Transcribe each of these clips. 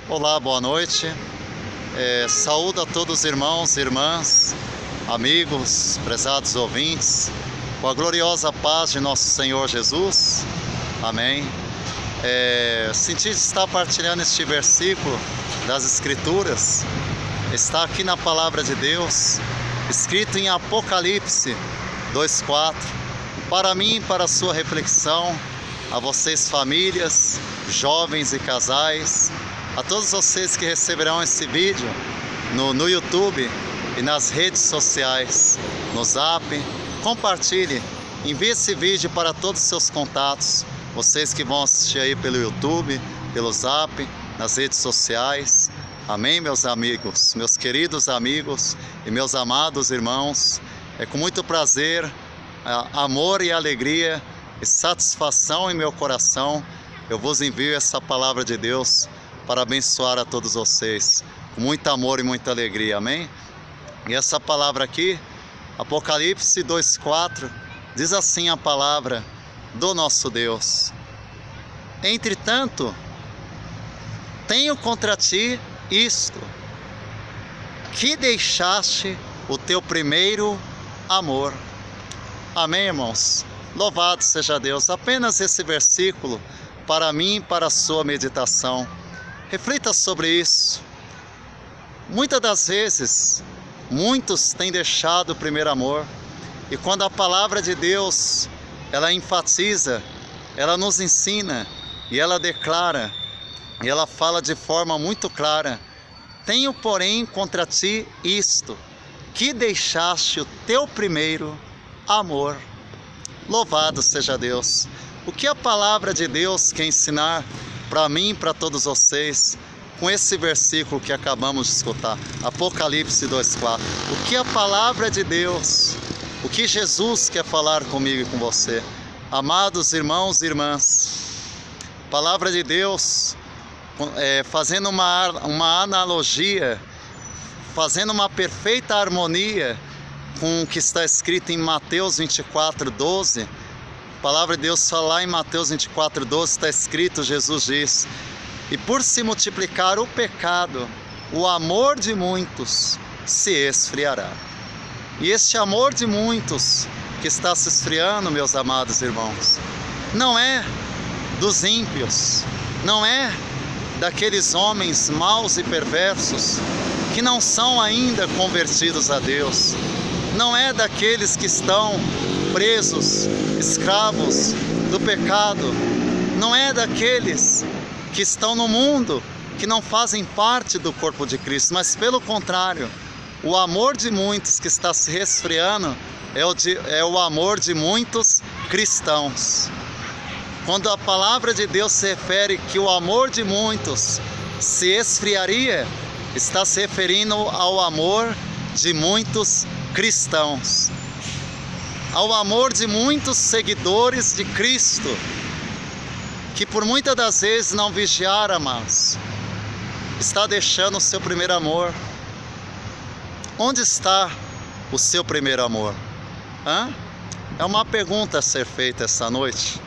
Olá, boa noite. Saúdo a todos os irmãos, irmãs, amigos, prezados ouvintes, com a gloriosa paz de nosso Senhor Jesus. Amém. Senti de estar partilhando este versículo das Escrituras. Está aqui na Palavra de Deus, escrito em Apocalipse 2:4. Para mim e para a sua reflexão, a vocês famílias, jovens e casais, a todos vocês que receberão esse vídeo no YouTube e nas redes sociais, no Zap, compartilhe, envie esse vídeo para todos os seus contatos, vocês que vão assistir aí pelo YouTube, pelo Zap, nas redes sociais. Amém, meus amigos, meus queridos amigos e meus amados irmãos. É com muito prazer, amor e alegria e satisfação em meu coração, eu vos envio essa palavra de Deus para abençoar a todos vocês, com muito amor e muita alegria, amém? E essa palavra aqui, Apocalipse 2:4, diz assim a palavra do nosso Deus: entretanto, tenho contra ti isto, que deixaste o teu primeiro amor. Amém, irmãos? Louvado seja Deus. Apenas esse versículo para mim e para a sua meditação. Reflita sobre isso. Muitas das vezes, muitos têm deixado o primeiro amor. E quando a palavra de Deus, ela enfatiza, ela nos ensina e ela declara, e ela fala de forma muito clara: tenho, porém, contra ti isto, que deixaste o teu primeiro amor. Louvado seja Deus. O que a palavra de Deus quer ensinar para mim e para todos vocês com esse versículo que acabamos de escutar, Apocalipse 2:4? O que a palavra de Deus, o que Jesus quer falar comigo e com você? Amados irmãos e irmãs, palavra de Deus, fazendo uma analogia, fazendo uma perfeita harmonia com o que está escrito em Mateus 24:12. A palavra de Deus fala lá em Mateus 24:12, está escrito, Jesus diz: e por se multiplicar o pecado, o amor de muitos se esfriará. E este amor de muitos que está se esfriando, meus amados irmãos, não é dos ímpios, não é daqueles homens maus e perversos que não são ainda convertidos a Deus, não é daqueles que estão presos, escravos do pecado, não é daqueles que estão no mundo, que não fazem parte do corpo de Cristo, mas pelo contrário, o amor de muitos que está se resfriando é o amor de muitos cristãos. Quando a palavra de Deus se refere que o amor de muitos se esfriaria, está se referindo ao amor de muitos cristãos, ao amor de muitos seguidores de Cristo, que por muitas das vezes não vigiaram, amados, está deixando o seu primeiro amor. Onde está o seu primeiro amor? É uma pergunta a ser feita essa noite,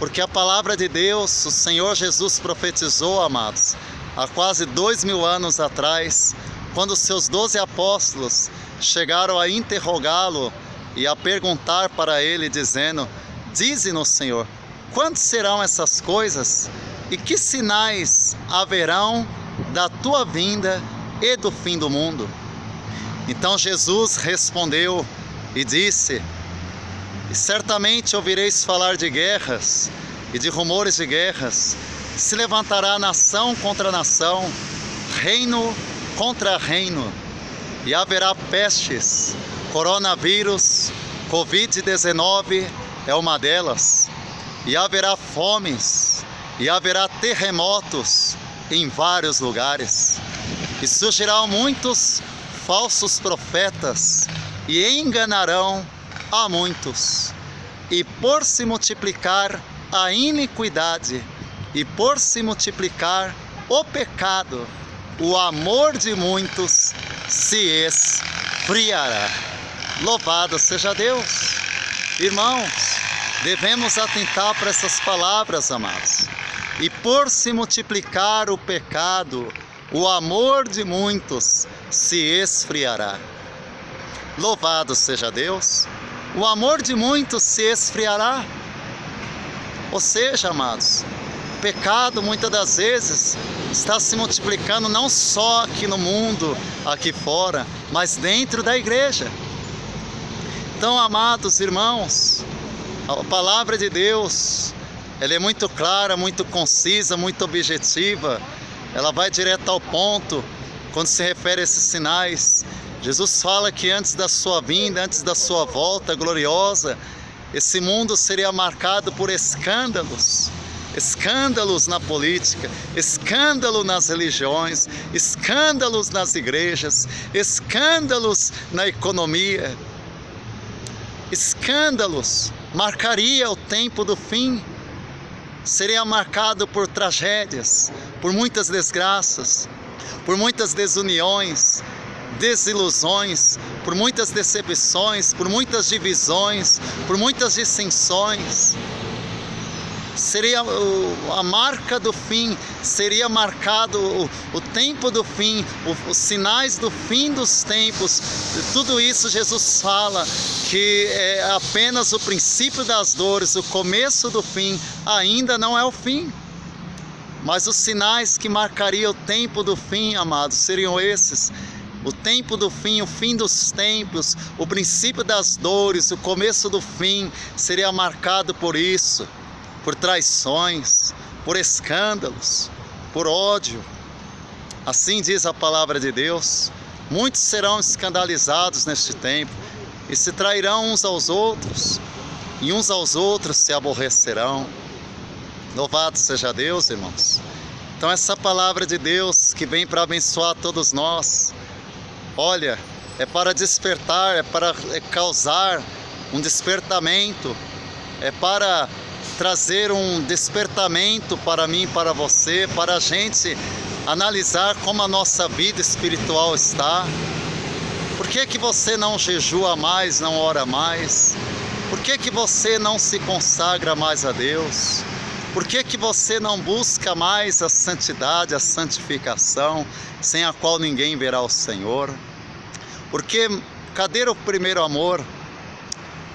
porque a palavra de Deus, o Senhor Jesus profetizou, amados, há quase 2000 anos atrás, quando os seus 12 apóstolos chegaram a interrogá-lo e a perguntar para ele, dizendo: dize-nos, Senhor, quando serão essas coisas e que sinais haverão da tua vinda e do fim do mundo? Então Jesus respondeu e disse: e certamente ouvireis falar de guerras e de rumores de guerras. Se levantará nação contra nação, reino contra reino, e haverá pestes, coronavírus, Covid-19 é uma delas, e haverá fomes, e haverá terremotos em vários lugares, e surgirão muitos falsos profetas, e enganarão a muitos, e por se multiplicar a iniquidade, e por se multiplicar o pecado, o amor de muitos se esfriará. Louvado seja Deus. Irmãos, devemos atentar para essas palavras, amados. e por se multiplicar o pecado, o amor de muitos se esfriará. Louvado seja Deus! O amor de muitos se esfriará. Ou seja, amados, o pecado muitas das vezes está se multiplicando não só aqui no mundo, aqui fora, mas dentro da igreja. Então, amados irmãos, a palavra de Deus, ela é muito clara, muito concisa, muito objetiva. Ela vai direto ao ponto quando se refere a esses sinais. Jesus fala que antes da sua vinda, antes da sua volta gloriosa, esse mundo seria marcado por escândalos. Escândalos na política, escândalo nas religiões, escândalos nas igrejas, escândalos na economia. Escândalos marcaria o tempo do fim. Seria marcado por tragédias, por muitas desgraças, por muitas desuniões, desilusões, por muitas decepções, por muitas divisões, por muitas dissensões. Seria a marca do fim, seria marcado o tempo do fim, os sinais do fim dos tempos. Tudo isso Jesus fala que é apenas o princípio das dores, o começo do fim, ainda não é o fim. Mas os sinais que marcariam o tempo do fim, amados, seriam esses. O tempo do fim, o fim dos tempos, o princípio das dores, o começo do fim, seria marcado por isso. Por traições, por escândalos, por ódio. Assim diz a palavra de Deus. Muitos serão escandalizados neste tempo e se trairão uns aos outros, e uns aos outros se aborrecerão. Louvado seja Deus, irmãos. Então essa palavra de Deus que vem para abençoar todos nós, olha, é para despertar, é para causar um despertamento, é para trazer um despertamento para mim e para você, para a gente analisar como a nossa vida espiritual está. Por que que você não jejua mais, não ora mais? Por que que você não se consagra mais a Deus? Por que que você não busca mais a santidade, a santificação, sem a qual ninguém verá o Senhor? Porque cadê o primeiro amor?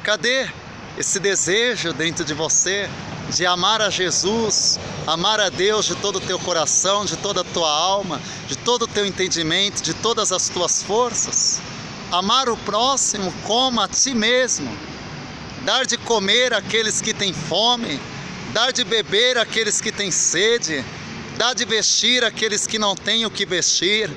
Cadê esse desejo dentro de você de amar a Jesus, amar a Deus de todo o teu coração, de toda a tua alma, de todo o teu entendimento, de todas as tuas forças? Amar o próximo como a ti mesmo, dar de comer àqueles que têm fome, dar de beber àqueles que têm sede, dar de vestir àqueles que não têm o que vestir,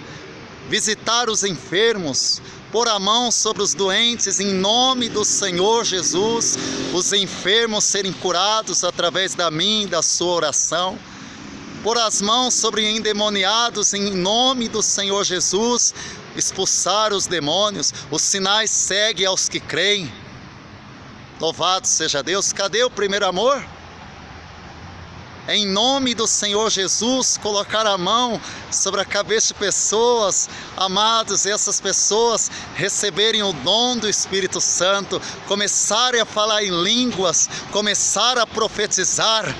visitar os enfermos, pôr a mão sobre os doentes em nome do Senhor Jesus, os enfermos serem curados através da minha e da sua oração, pôr as mãos sobre endemoniados em nome do Senhor Jesus, expulsar os demônios. Os sinais seguem aos que creem. Louvado seja Deus. Cadê o primeiro amor? Em nome do Senhor Jesus, colocar a mão sobre a cabeça de pessoas, amados, e essas pessoas receberem o dom do Espírito Santo, começarem a falar em línguas, começar a profetizar.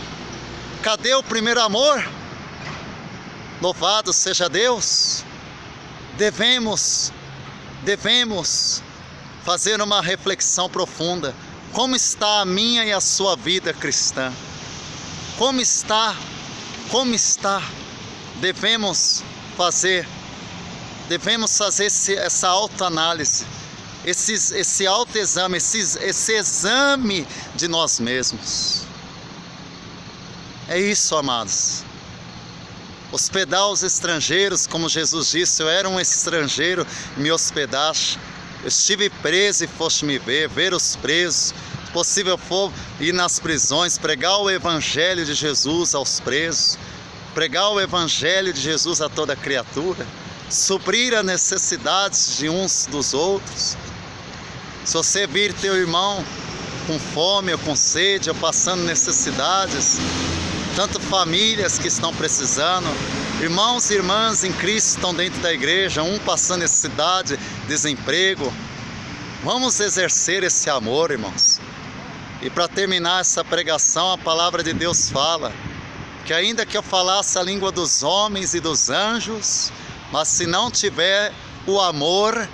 Cadê o primeiro amor? Louvado seja Deus. Devemos fazer uma reflexão profunda. Como está a minha e a sua vida cristã? Como está? Devemos fazer essa autoanálise, esse autoexame, esse exame de nós mesmos. É isso, amados. Hospedar os estrangeiros, como Jesus disse: eu era um estrangeiro e me hospedaste. Eu estive preso e foste me ver os presos. Se possível for ir nas prisões, pregar o evangelho de Jesus aos presos, pregar o evangelho de Jesus a toda criatura, suprir as necessidades de uns dos outros. Se você vir teu irmão com fome ou com sede ou passando necessidades, tanto famílias que estão precisando, irmãos e irmãs em Cristo estão dentro da igreja, um passando necessidade, desemprego, vamos exercer esse amor, irmãos. E para terminar essa pregação, a palavra de Deus fala que ainda que eu falasse a língua dos homens e dos anjos, mas se não tiver o amor,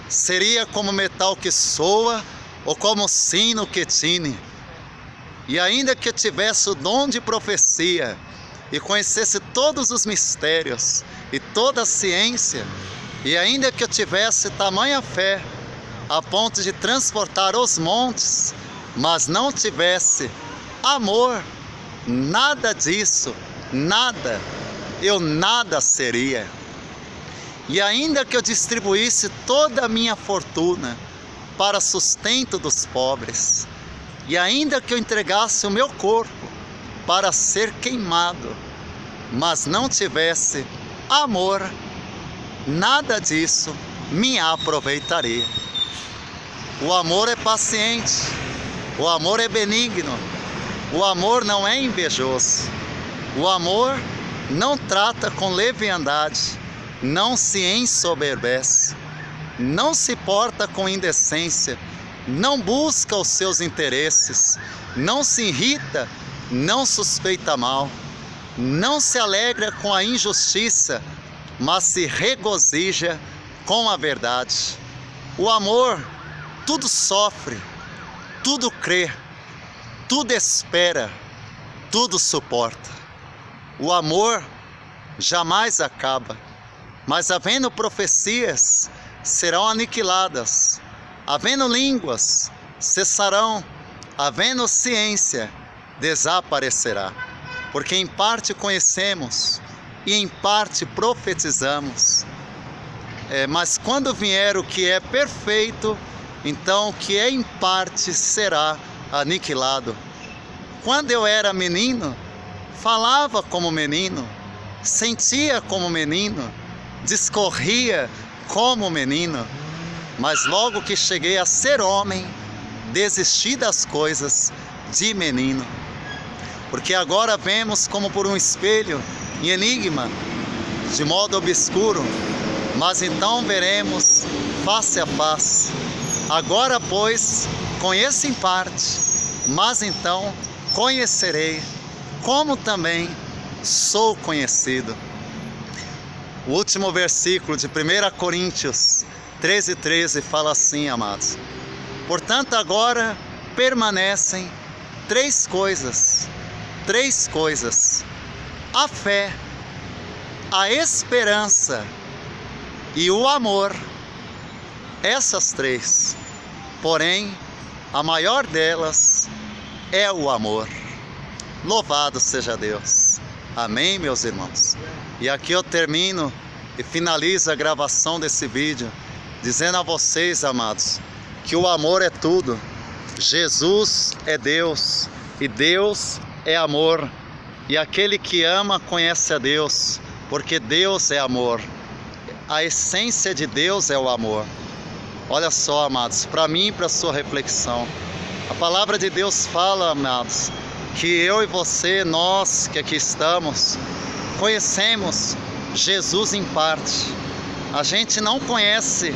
seria como metal que soa ou como sino que tine. E ainda que eu tivesse o dom de profecia e conhecesse todos os mistérios e toda a ciência, e ainda que eu tivesse tamanha fé a ponto de transportar os montes, mas não tivesse amor, nada disso, nada, eu nada seria. E ainda que eu distribuísse toda a minha fortuna para sustento dos pobres, e ainda que eu entregasse o meu corpo para ser queimado, mas não tivesse amor, nada disso me aproveitaria. O amor é paciente, o amor é benigno, o amor não é invejoso, o amor não trata com leviandade, não se ensoberbece, não se porta com indecência, não busca os seus interesses, não se irrita, não suspeita mal, não se alegra com a injustiça, mas se regozija com a verdade. O amor tudo sofre, tudo crê, tudo espera, tudo suporta. O amor jamais acaba, mas havendo profecias, serão aniquiladas. Havendo línguas, cessarão. Havendo ciência, desaparecerá. Porque em parte conhecemos e em parte profetizamos. Mas quando vier o que é perfeito, então o que é em parte será aniquilado. Quando eu era menino, falava como menino, sentia como menino, discorria como menino, mas logo que cheguei a ser homem, desisti das coisas de menino. Porque agora vemos como por um espelho, em enigma, de modo obscuro, mas então veremos face a face. Agora, pois, conheço em parte, mas então conhecerei, como também sou conhecido. O último versículo de 1 Coríntios 13:13 fala assim, amados: portanto agora permanecem três coisas, a fé, a esperança e o amor, essas três, porém a maior delas é o amor. Louvado seja Deus. Amém, meus irmãos? E aqui eu termino e finalizo a gravação desse vídeo dizendo a vocês, amados, que o amor é tudo. Jesus é Deus e Deus é amor. E aquele que ama conhece a Deus, porque Deus é amor. A essência de Deus é o amor. Olha só, amados, para mim e para a sua reflexão. A palavra de Deus fala, amados, que eu e você, nós que aqui estamos, conhecemos Jesus em parte. A gente não conhece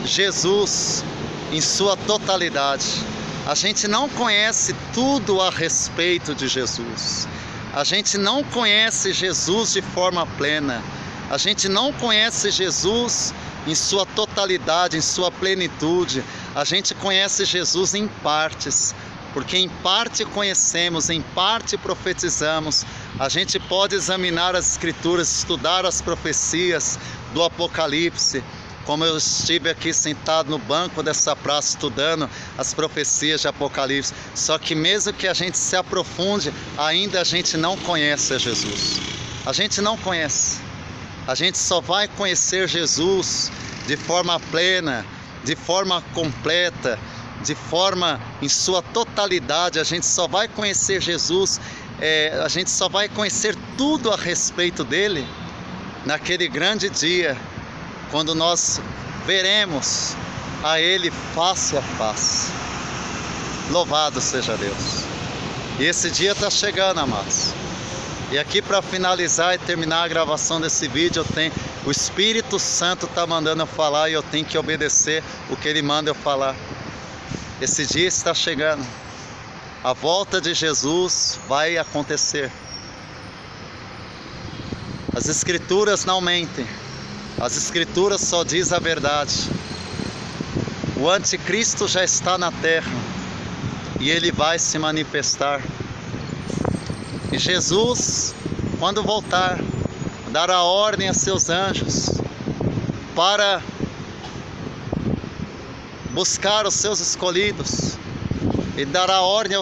Jesus em sua totalidade. A gente não conhece tudo a respeito de Jesus. A gente não conhece Jesus de forma plena. A gente não conhece Jesus em sua totalidade, em sua plenitude. A gente conhece Jesus em partes, porque em parte conhecemos, em parte profetizamos. A gente pode examinar as Escrituras, estudar as profecias do Apocalipse, como eu estive aqui sentado no banco dessa praça estudando as profecias de Apocalipse. Só que mesmo que a gente se aprofunde, ainda a gente não conhece a Jesus. A gente não conhece. A gente só vai conhecer Jesus de forma plena, de forma completa, de forma em sua totalidade. A gente só vai conhecer Jesus, a gente só vai conhecer tudo a respeito dele naquele grande dia, quando nós veremos a ele face a face. Louvado seja Deus. E esse dia está chegando, amados. E aqui, para finalizar e terminar a gravação desse vídeo, o Espírito Santo está mandando eu falar e eu tenho que obedecer o que ele manda eu falar. Esse dia está chegando. A volta de Jesus vai acontecer. As Escrituras não mentem. As Escrituras só dizem a verdade. O anticristo já está na terra e ele vai se manifestar. E Jesus, quando voltar, dará ordem a seus anjos para buscar os seus escolhidos e dará ordem